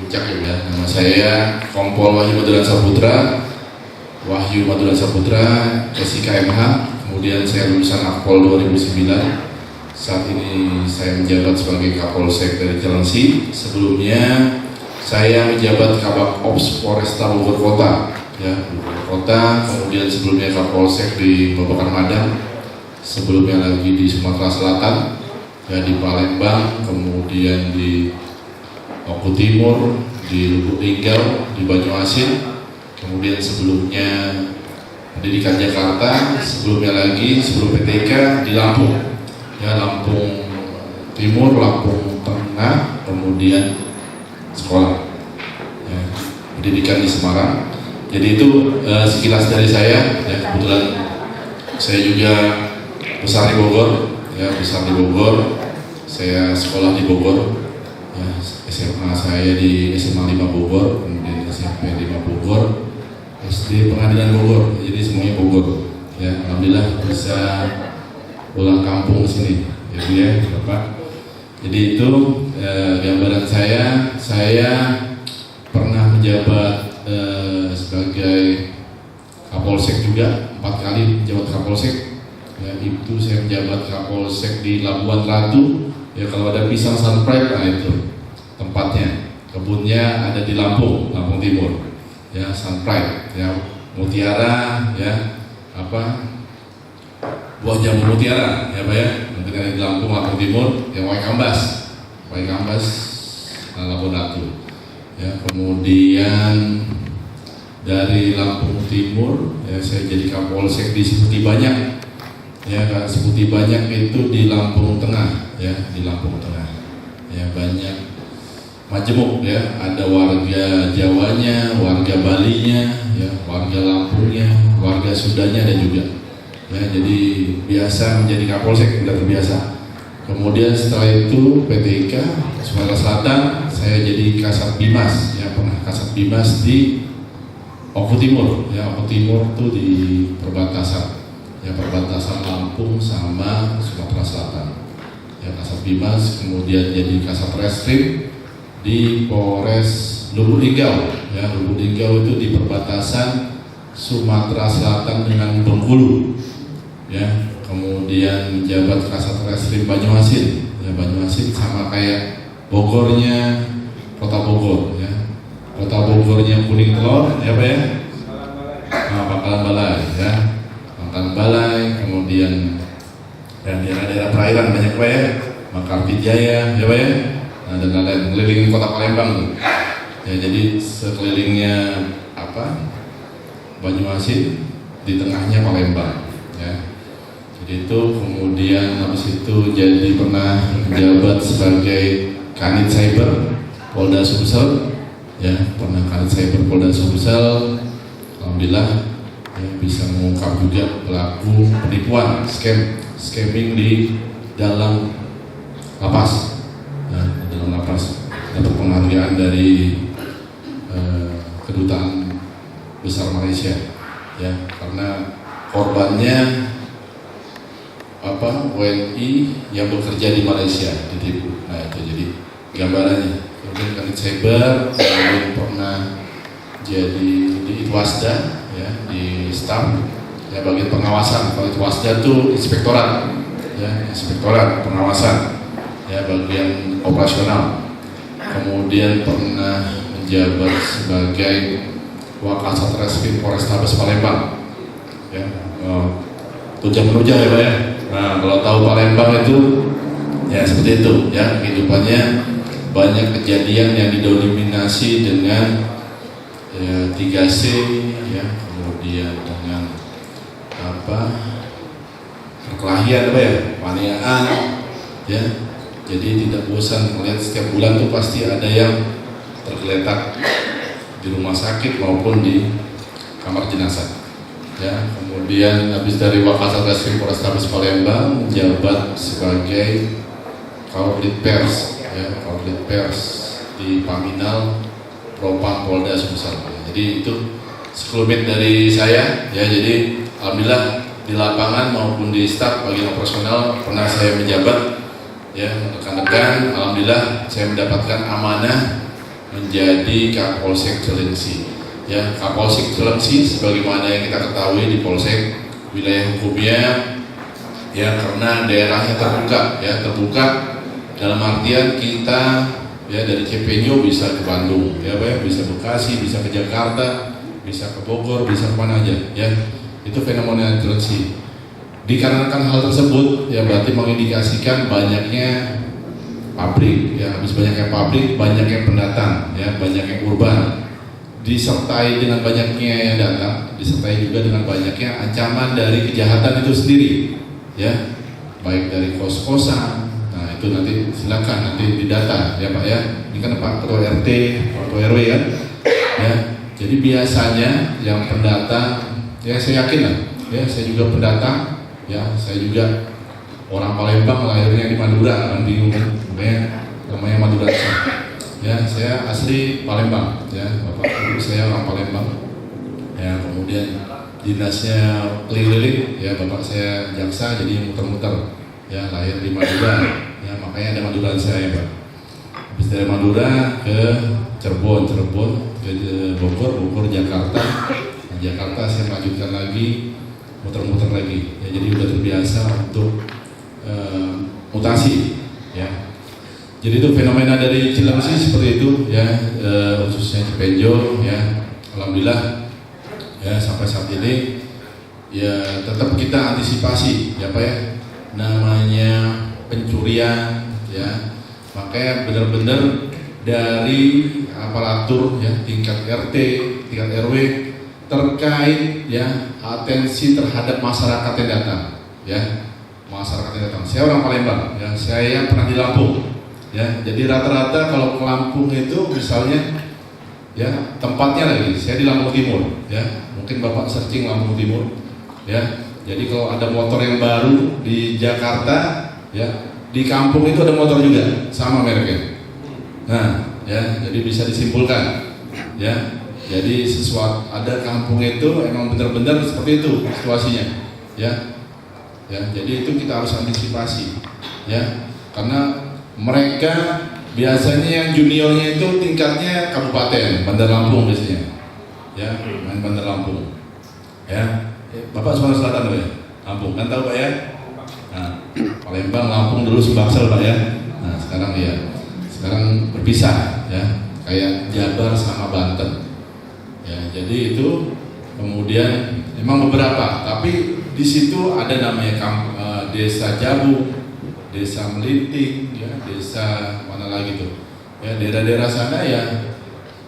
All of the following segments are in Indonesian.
Puncak ya. Nama saya Kompol Wahyu Madura Saputra, SIKMH. Kemudian saya lulusan Akpol 2009. Saat ini saya menjabat sebagai Kapolsek dari Cilengsi. Sebelumnya saya menjabat Kabak Ops Polresta Bogor Kota, ya, Bogor Kota. Kemudian sebelumnya Kapolsek di Babakan Madang. Sebelumnya lagi di Sumatera Selatan, ya, di Palembang, kemudian di Oku Timur, di Lubuk Linggau, di Banyuasin. Kemudian sebelumnya pendidikan Jakarta, sebelumnya lagi sebelum PTK di Lampung, ya, Lampung Timur, Lampung Tengah, kemudian sekolah, ya, pendidikan di Semarang. Jadi itu sekilas dari saya, ya. Kebetulan saya juga besar di Bogor, ya, saya sekolah di Bogor, ya, SMA saya di SMA 5 Bogor, kemudian SMP 5 Bogor, SD Pengadilan Bogor, jadi semuanya Bogor, ya. Alhamdulillah bisa pulang kampung sini, ya, Bapak. Jadi itu gambaran saya pernah menjabat sebagai Kapolsek juga, 4 kali menjabat Kapolsek. Ya, itu saya menjabat Kapolsek di Labuan Ratu, ya. Kalau ada pisang sunfried, nah itu tempatnya. Kebunnya ada di Lampung Timur, ya, sunfried, ya, mutiara, ya, buah jambu mutiara, ya Pak, ya, mungkin ada di Lampung Timur, yang Waikambas, Labuan Ratu, ya. Kemudian dari Lampung Timur, ya, saya jadi Kapolsek di Seputi Banyak, ya. Seputi Banyak itu di Lampung Tengah, ya, di Lampung Tengah, ya. Banyak majemuk, ya, ada warga Jawanya, warga Balinya, ya, warga Lampungnya, warga Sundanya ada juga, ya. Jadi biasa menjadi Kapolsek, sudah terbiasa. Kemudian setelah itu PTK Sumatera Selatan, saya jadi Kasat Bimas, ya, pernah Kasat Bimas di Oku Timur, ya. Oku Timur itu di perbatasan, ya, perbatasan Lampung sama Sumatera Selatan, ya, Kasat Bimas. Kemudian jadi Kasat Reskrim di Polres Lubuk Linggau, ya. Lubuk Linggau itu di perbatasan Sumatera Selatan dengan Bengkulu, ya. Kemudian menjabat Kasat Reskrim Banyuasin, ya. Banyuasin sama kayak Bogornya, Kota Bogor, ya. Kota Bogornya Kuning Telur, ya Pak, ya. Pangkalan Balai, ya. Pangkalan Balai, kemudian dan daerah-daerah perairan banyak Pak, ya. Makarti Jaya, ya Pak, ya. Nah, dan lain-lain, ngelilingin kota Palembang, ya. Jadi sekelilingnya Banyuasin, di tengahnya Palembang, ya. Jadi itu. Kemudian habis itu jadi pernah menjabat sebagai Kanit Cyber Polda Sumsel, ya, pernah Kanit Cyber Polda Sumsel. Alhamdulillah, ya, bisa mengungkap juga pelaku penipuan scamming di dalam lapas, ya, di dalam lapas. Dapat penghargaan dari Kedutaan Besar Malaysia, ya, karena korbannya WNI yang bekerja di Malaysia ditipu. Nah itu jadi gambarannya. Kemudian Kanit Cyber, kemudian pernah jadi di Itwasda, ya, di staff, ya, bagian pengawasan. Kalau Itwasda itu inspektorat, ya, inspektorat pengawasan, ya, bagian operasional. Kemudian pernah menjabat sebagai Wakasat Reskrim Polrestabes Palembang, ya. Tujang menujang, ya Pak, ya. Nah, kalau tahu Palembang itu, ya, seperti itu, ya, kehidupannya banyak kejadian yang didominasi dengan, ya, 3C, ya, kemudian dengan perkelahian, Pak, ya, penganiayaan, ya. Jadi tidak bosan melihat setiap bulan tuh pasti ada yang tergeletak di rumah sakit maupun di kamar jenazah, ya. Kemudian habis dari Wakasat Reskrim Polrestabes Palembang menjabat sebagai Kaublit Pers, ya, Kaublit Pers di Paminal Propam Polda Sumsel. Jadi itu sekelumit dari saya, ya. Jadi alhamdulillah di lapangan maupun di staf bagian operasional pernah saya menjabat, ya, rekan-rekan. Alhamdulillah saya mendapatkan amanah menjadi Kapolsek Cilengsi. Ya, Kapolsek Cilengsi sebagaimana yang kita ketahui di Polsek wilayah hukumnya, ya karena daerahnya terbuka dalam artian kita ya dari Cipenyo bisa ke Bandung, ya Pak ya, bisa Bekasi, bisa ke Jakarta, bisa ke Bogor, bisa kemana aja, ya itu fenomena Cilengsi. Dikarenakan hal tersebut, ya berarti mengindikasikan banyaknya pabrik, ya habis banyaknya pabrik, banyaknya pendatang, ya banyaknya urban, disertai dengan banyaknya yang datang, disertai juga dengan banyaknya ancaman dari kejahatan itu sendiri, ya baik dari kos-kosan. Nah itu nanti silakan nanti didata ya Pak ya. Ini kan Pak Ketua RT, Pak Ketua RW kan, ya. Jadi biasanya yang pendatang, ya saya yakin lah, ya saya juga pendatang, ya saya juga orang Palembang, lahirnya di Madura, kan bingung kan, namanya Madura. Ya, saya asli Palembang, ya, bapak ibu saya orang Palembang. Ya, kemudian dinasnya keliling, ya, bapak saya jaksa, jadi muter-muter. Ya, lahir di Madura, ya, makanya ada Madura saya, Pak. Habis dari Madura ke Cirebon ke Bogor, Jakarta. Nah, Jakarta saya lanjutkan lagi, muter-muter lagi. Ya, jadi udah terbiasa untuk mutasi, ya. Jadi itu fenomena dari Cilengsi seperti itu ya, khususnya Cipenyo ya, alhamdulillah ya sampai saat ini ya tetap kita antisipasi ya Pak ya, namanya pencurian ya, makanya benar-benar dari aparatur ya tingkat RT, tingkat RW terkait ya atensi terhadap masyarakat yang datang ya, masyarakat yang datang. Saya orang Palembang ya, saya pernah di Lampung. Ya, jadi rata-rata kalau ke Lampung itu misalnya ya tempatnya lagi, saya di Lampung Timur ya, mungkin Bapak searching Lampung Timur ya, jadi kalau ada motor yang baru di Jakarta ya, di kampung itu ada motor juga sama mereknya. Nah ya, jadi bisa disimpulkan ya, jadi sesuatu ada kampung itu emang benar-benar seperti itu situasinya ya, ya jadi itu kita harus antisipasi ya, karena mereka biasanya yang juniornya itu tingkatnya kabupaten, Bandar Lampung biasanya, ya main Bandar Lampung, ya Bapak Sumatera Selatan Pak ya, Lampung kan tahu Pak ya, nah Palembang, Lampung dulu Sumbaksel Pak ya, nah sekarang ya, sekarang berpisah ya, kayak Jabar sama Banten, ya jadi itu kemudian memang beberapa, tapi di situ ada namanya desa Jabu, desa Melinting, ya, desa mana lagi tuh, ya daerah-daerah sana ya,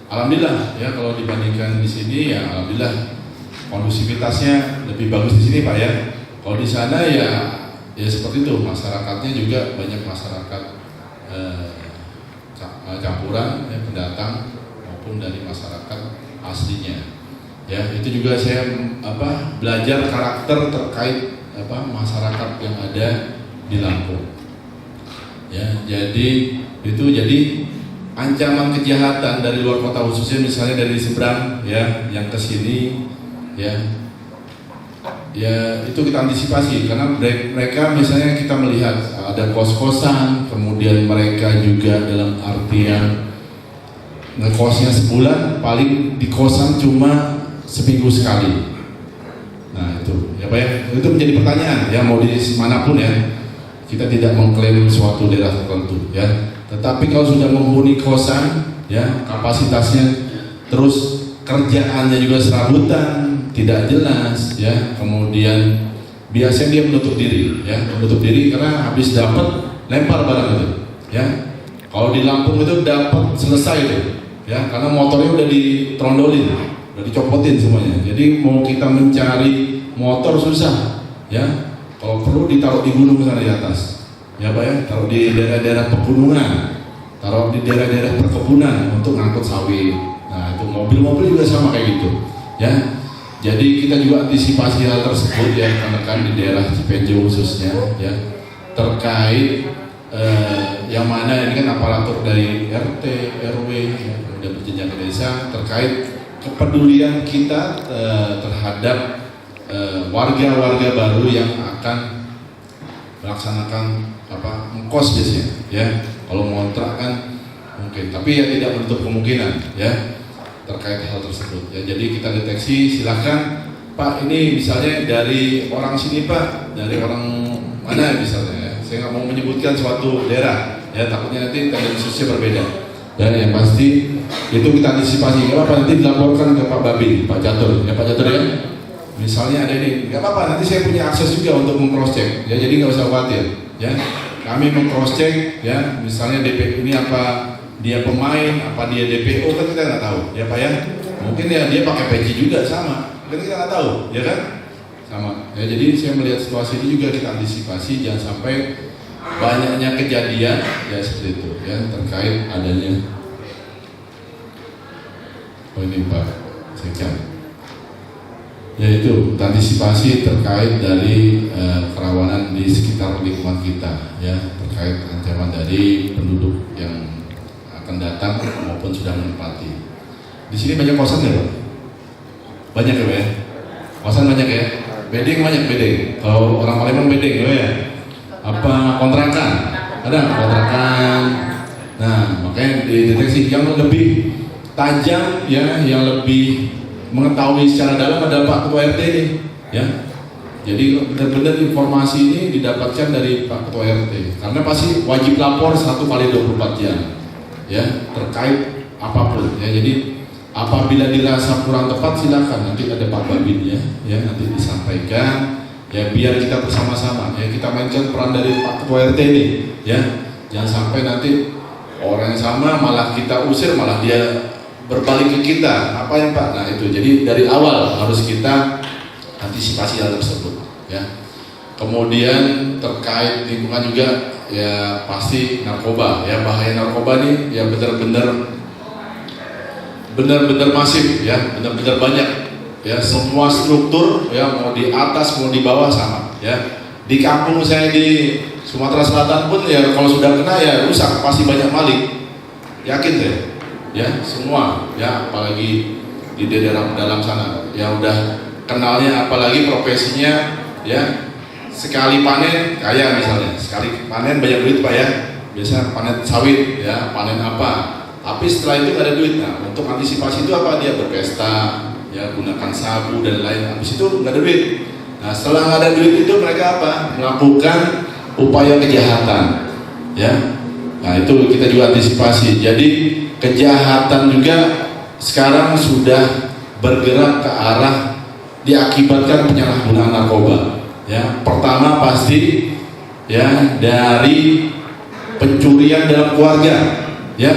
alhamdulillah ya kalau dibandingkan di sini ya alhamdulillah kondusivitasnya lebih bagus di sini Pak ya. Kalau di sana ya seperti itu, masyarakatnya juga banyak masyarakat campuran, ya, pendatang maupun dari masyarakat aslinya. Ya itu juga saya belajar karakter terkait masyarakat yang ada di Lampung. Ya, jadi itu ancaman kejahatan dari luar kota khususnya misalnya dari seberang ya yang ke sini ya itu kita antisipasi karena mereka misalnya kita melihat ada kos-kosan, kemudian mereka juga dalam artian ngekosnya sebulan, paling di kosan cuma seminggu sekali. Nah itu ya Pak ya, itu menjadi pertanyaan ya, mau di manapun ya, kita tidak mengklaim suatu daerah tertentu ya, tetapi kalau sudah menghuni kosan ya, kapasitasnya terus kerjaannya juga serabutan, tidak jelas ya, kemudian biasanya dia menutup diri karena habis dapat lempar barang itu ya. Kalau di Lampung itu dapat selesai itu ya, karena motornya udah ditrondolin, udah dicopotin semuanya, jadi mau kita mencari motor susah ya. Kalau perlu ditaruh di gunung sana di atas, ya Pak ya, taruh di daerah-daerah pegunungan, taruh di daerah-daerah perkebunan untuk ngangkut sawit. Nah itu mobil-mobil juga sama kayak gitu, ya. Jadi kita juga antisipasi hal tersebut ya, karena kan di daerah Cipenyo khususnya, ya, terkait yang mana ini kan aparatur dari RT, RW, ya, kemudian berjenjang ke desa, terkait kepedulian kita terhadap warga-warga baru yang akan melaksanakan ngkos biasanya ya. Kalau ngontrak kan mungkin, tapi ya tidak menutup kemungkinan ya terkait hal tersebut ya. Jadi kita deteksi, silakan Pak, ini misalnya dari orang sini Pak, dari orang mana misalnya ya. Saya nggak mau menyebutkan suatu daerah ya, takutnya nanti tendensinya berbeda. Dan yang pasti itu kita antisipasi. Nggak apa-apa, nanti dilaporkan ke Pak Babin, Pak Catur ya, Pak Catur ya. Misalnya ada ini, nggak apa-apa, nanti saya punya akses juga untuk meng-cross check ya, jadi nggak usah khawatir ya. Kami meng-cross check ya, misalnya DPO ini apa dia pemain, apa dia DPO, kan kita nggak tahu ya Pak ya. Mungkin ya dia pakai peci juga sama, kan kita nggak tahu ya kan, sama ya. Jadi saya melihat situasi ini juga kita antisipasi, jangan sampai banyaknya kejadian ya seperti itu ya, terkait adanya ini Pak Sekjen. Yaitu antisipasi terkait dari kerawanan di sekitar lingkungan kita ya, terkait ancaman dari penduduk yang akan datang maupun sudah menempati. Di sini banyak kosan ya Pak? Banyak ya Pak ya? Kosan banyak ya? Bedeng banyak, bedeng. Kalau orang Palembang bedeng ya? Apa kontrakan? Ada kontrakan. Nah makanya dideteksi yang lebih tajam ya, yang lebih mengetahui secara dalam adalah Pak Ketua RT ini ya. Jadi benar-benar informasi ini didapatkan dari Pak Ketua RT, karena pasti wajib lapor 1 kali 24 jam ya terkait apapun ya. Jadi apabila dirasa kurang tepat silakan nanti ada Pak Babinnya ya, nanti disampaikan ya, biar kita bersama-sama ya, kita mainkan peran dari Pak Ketua RT ini ya. Jangan sampai nanti orang yang sama malah kita usir, malah dia berbalik ke kita, apa yang Pak? Nah itu, jadi dari awal harus kita antisipasi hal tersebut ya. Kemudian terkait lingkungan juga ya, pasti narkoba ya, bahaya narkoba nih ya, benar-benar masif ya, benar-benar banyak ya, semua struktur ya, mau di atas mau di bawah sama ya. Di kampung saya di Sumatera Selatan pun ya, kalau sudah kena ya rusak, pasti banyak maling, yakin deh ya, semua ya, apalagi di daerah dalam sana ya udah kenalnya, apalagi profesinya ya, sekali panen kaya misalnya, sekali panen banyak duit Pak ya, biasa panen sawit ya, panen apa, tapi setelah itu gak ada duit. Nah untuk antisipasi itu apa, dia berpesta ya, gunakan sabu dan lain, habis itu gak ada duit. Nah setelah gak ada duit itu mereka apa, melakukan upaya kejahatan ya. Nah itu kita juga antisipasi. Jadi kejahatan juga sekarang sudah bergerak ke arah diakibatkan penyalahgunaan narkoba ya. Pertama pasti ya dari pencurian dalam keluarga ya,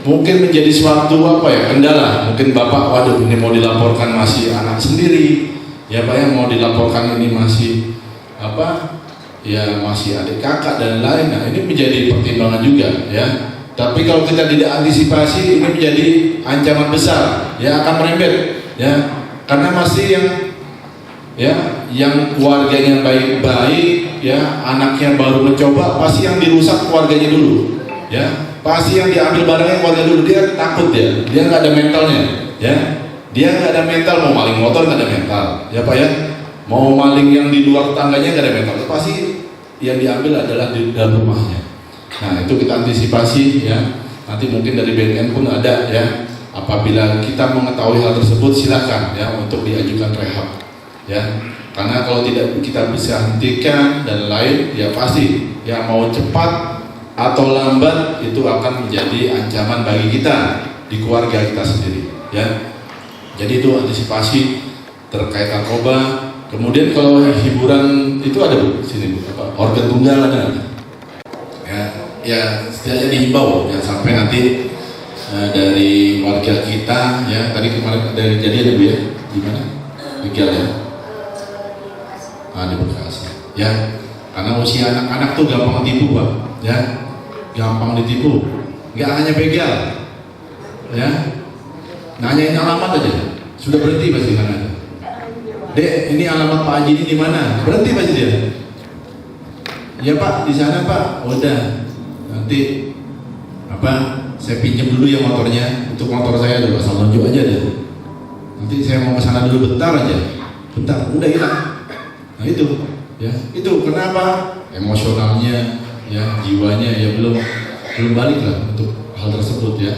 mungkin menjadi suatu apa ya, kendala. Mungkin bapak, waduh ini mau dilaporkan masih anak sendiri ya Pak ya, mau dilaporkan ini masih apa ya, masih adik kakak dan lain. Nah ini menjadi pertimbangan juga ya. Tapi kalau kita tidak antisipasi, ini menjadi ancaman besar ya, akan merembet ya, karena masih yang keluarganya baik-baik ya, anaknya baru mencoba, pasti yang dirusak keluarganya dulu ya, pasti yang diambil barangnya keluarga dulu. Dia takut ya, dia nggak ada mentalnya ya, dia nggak ada mental, mau maling motor nggak ada mental ya Pak ya, mau maling yang di luar tangganya nggak ada mental, pasti yang diambil adalah di dalam rumahnya. Nah itu kita antisipasi ya, nanti mungkin dari BNN pun ada ya, apabila kita mengetahui hal tersebut silakan ya untuk diajukan rehab ya, karena kalau tidak kita bisa hentikan dan lain ya, pasti ya mau cepat atau lambat itu akan menjadi ancaman bagi kita di keluarga kita sendiri ya. Jadi itu antisipasi terkait narkoba. Kemudian kalau hiburan itu ada Bu, sini Bu, apa, organ tunggal ada ya, setidaknya dihimbau ya, sampai nanti dari warga kita ya, tadi kemarin dari kejadian Bu ya, di mana? Di Gial ya, di Bekasi ya, karena usia anak-anak tuh gampang ditipu Pak ya, gampang ditipu, nggak hanya begal ya, nanyain alamat aja sudah berhenti pasti kan ada. Dek, ini alamat Pak Haji ini di mana? Berhenti pasti dia. Ya Pak, di sana Pak. Udah. Nanti apa? Saya pinjam dulu ya motornya. Untuk motor saya ada pasal nunjuk aja deh. Nanti saya mau ke sana dulu bentar aja. Bentar, udah hilang. Nah itu, ya. Itu kenapa? Emosionalnya, ya, jiwanya ya belum balik lah untuk hal tersebut ya.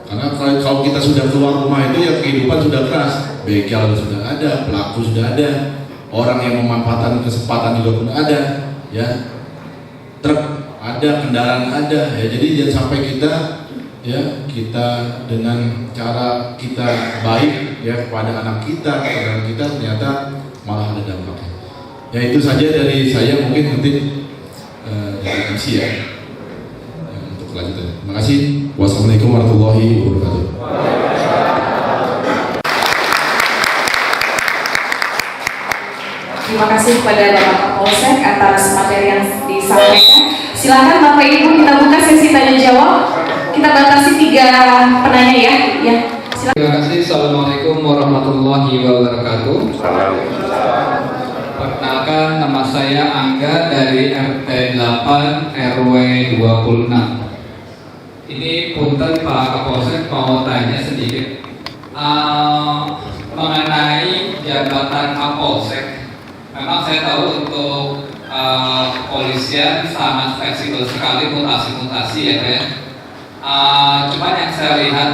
Karena kalau kita sudah keluar rumah itu ya kehidupan sudah keras, begal sudah ada, pelaku sudah ada, orang yang memanfaatkan kesempatan juga pun ada, ya, truk ada, kendaraan ada, ya. Jadi jangan sampai kita dengan cara kita baik ya kepada anak kita, kepada kita ternyata malah ada dampaknya. Ya itu saja dari saya, mungkin nanti dari MC ya. Untuk kelanjutan. Terima kasih. Wassalamualaikum warahmatullahi wabarakatuh. Terima kasih kepada Bapak Kapolsek atas materi yang disampaikan. Silakan Bapak Ibu kita buka sesi tanya jawab. Kita batasi 3 penanya ya. Ya. Silakan. Terima kasih. Assalamualaikum warahmatullahi wabarakatuh. Perkenalkan, nama saya Angga dari RT 8 RW 26. Ini punten Pak Kapolsek mau tanya sedikit mengenai jabatan Kapolsek. Memang saya tahu untuk kepolisian sangat fleksibel sekali mutasi-mutasi ya Pak ya. Cuman yang saya lihat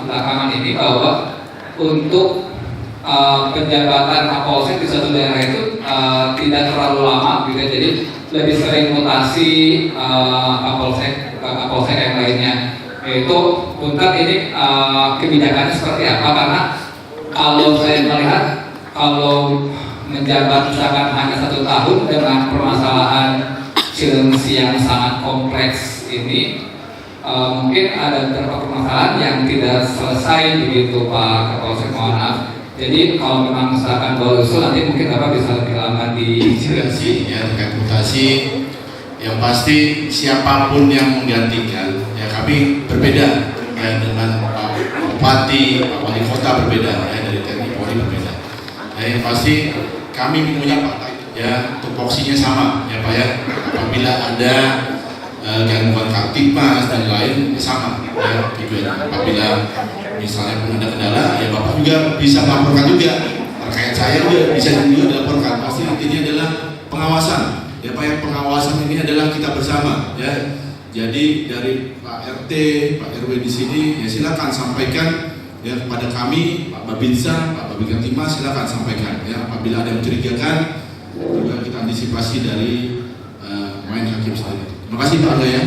belakangan ini bahwa untuk penjabatan Kapolsek di suatu daerah itu tidak terlalu lama gitu, jadi lebih sering mutasi Kapolsek yang lainnya. Yaitu punten ini kebijakannya seperti apa? Karena kalau saya melihat kalau menjabat misalkan hanya 1 tahun dengan permasalahan Cilengsi yang sangat kompleks ini, mungkin ada beberapa permasalahan yang tidak selesai begitu Pak Kapolsek, mohon maaf. Jadi kalau memang misalkan baru usul nanti mungkin Bapak bisa lebih lama di Cilengsi ya terkait mutasi. Yang pasti siapapun yang menggantikan ya kami berbeda ya dengan Pak Bupati, Pak Wali Kota berbeda ya, dari TNI Polri berbeda. Ya, yang pasti kami punya partai ya tupoksinya sama ya Pak ya. Apabila ada gangguan Kamtibmas dan lain sama ya tujuannya. Apabila misalnya pun ada kendala ya Bapak juga bisa melaporkan juga, terkait saya juga bisa juga dilaporkan. Pasti intinya adalah pengawasan ya Pak ya, pengawasan ini adalah kita bersama ya. Jadi dari Pak RT, Pak RW di sini ya silakan sampaikan ya kepada kami, Pak Babinsa, Pak Babin Kamtibmas, silakan sampaikan ya. Apabila ada yang mencurigakan juga kita antisipasi dari main hakim sendiri. Terima kasih Pak Angga ya.